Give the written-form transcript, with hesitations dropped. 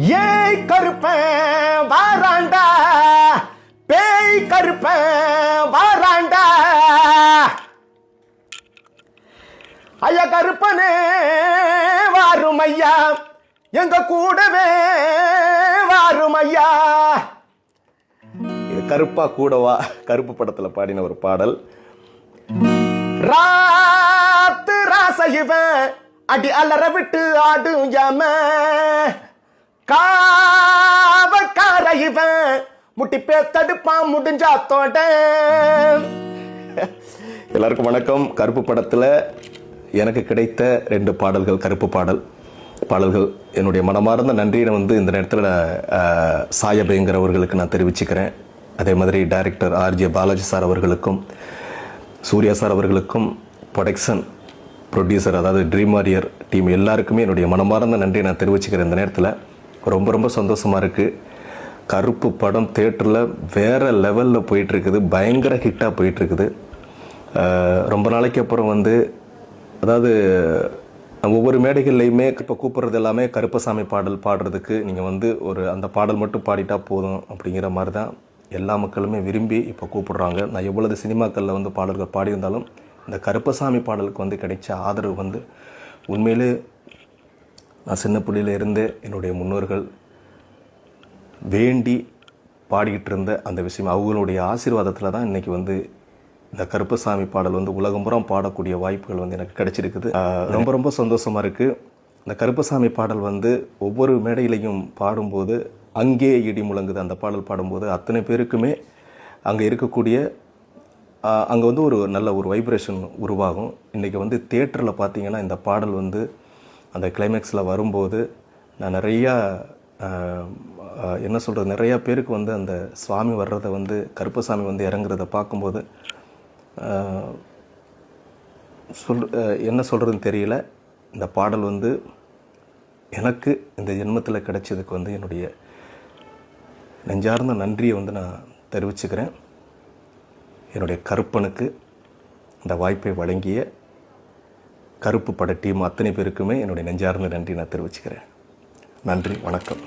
ஏய் கருப்பன் வாராண்டா, பேய் கருப்பன் வாராண்டா. ஐயா கருப்பனே வாரும் ஐயா, எங்க கூடவே வாரும் ஐயா. இது கருப்பா கூடவா கருப்பு படத்துல பாடின ஒரு பாடல். ராத்து ராசைவன் அடி அலற விட்டு ஆடும் ஜாம, காவக்கார இவன் முட்டி தடுப்பான் முடிஞ்சா தோட. எல்லாருக்கும் வணக்கம். கருப்பு படத்துல எனக்கு கிடைத்த 2 பாடல்கள், கருப்பு பாடல்கள். என்னுடைய மனமார்ந்த நன்றியை இந்த நேரத்தில் சாயபேங்கிறவர்களுக்கு நான் தெரிவிச்சுக்கிறேன். அதே மாதிரி டைரக்டர் ஆர்ஜே பாலாஜி சார் அவர்களுக்கும், சூர்யா சார் அவர்களுக்கும், ப்ரொடக்ஷன் ப்ரொடியூசர் அதாவது ட்ரீம் வாரியர் டீம் எல்லாருக்குமே என்னுடைய மனமார்ந்த நன்றியை நான் தெரிவிச்சுக்கிறேன். இந்த நேரத்தில் ரொம்ப ரொம்ப சந்தோஷமாக இருக்குது. கருப்பு படம் தேட்டரில் வேறு லெவலில் போயிட்டுருக்குது, பயங்கர ஹிட்டாக போயிட்டுருக்குது. ரொம்ப நாளைக்கு அப்புறம் அதாவது ஒவ்வொரு மேடைகள்லையுமே இப்போ கூப்பிட்றது எல்லாமே கருப்பசாமி பாடல் பாடுறதுக்கு நீங்கள் ஒரு அந்த பாடல் மட்டும் பாடிட்டா போதும் அப்படிங்கிற மாதிரி தான் எல்லா மக்களுமே விரும்பி இப்போ கூப்பிடுறாங்க. நான் எவ்வளவு சினிமாக்களில் பாடல்கள் பாடியிருந்தாலும் இந்த கருப்பசாமி பாடலுக்கு கிடைச்ச ஆதரவு உண்மையிலே நான் சின்ன பிள்ளையில இருந்தே என்னுடைய முன்னோர்கள் வேண்டி பாடிக்கிட்டு இருந்த அந்த விஷயம், அவங்களுடைய ஆசீர்வாதத்தில் தான் இன்றைக்கி இந்த கருப்பசாமி பாடல் உலகம் புறம் பாடக்கூடிய வாய்ப்புகள் எனக்கு கிடைச்சிருக்குது. ரொம்ப ரொம்ப சந்தோஷமாக இருக்குது. இந்த கருப்பசாமி பாடல் ஒவ்வொரு மேடையிலையும் பாடும்போது அங்கே இடி முழங்குது. அந்த பாடல் பாடும்போது அத்தனை பேருக்குமே அங்கே இருக்கக்கூடிய அங்கே ஒரு நல்ல ஒரு வைப்ரேஷன் உருவாகும். இன்றைக்கி தியேட்டரில் பார்த்தீங்கன்னா இந்த பாடல் அந்த கிளைமேக்ஸில் வரும்போது நான் நிறையா என்ன சொல்கிறது, நிறையா பேருக்கு அந்த சுவாமி வர்றதை கருப்பசாமி இறங்குறத பார்க்கும்போது என்ன சொல்கிறதுன்னு தெரியல. இந்த பாடல் எனக்கு இந்த ஜென்மத்தில் கிடைச்சதுக்கு என்னுடைய நெஞ்சார்ந்த நன்றியை நான் தெரிவிச்சுக்கிறேன். என்னுடைய கருப்பனுக்கு இந்த வாய்ப்பை வழங்கிய கருப்பு பட டீம் அத்தனை பேருக்குமே என்னுடைய நெஞ்சார்ந்த நன்றி நான் தெரிவிச்சுக்கிறேன். நன்றி, வணக்கம்.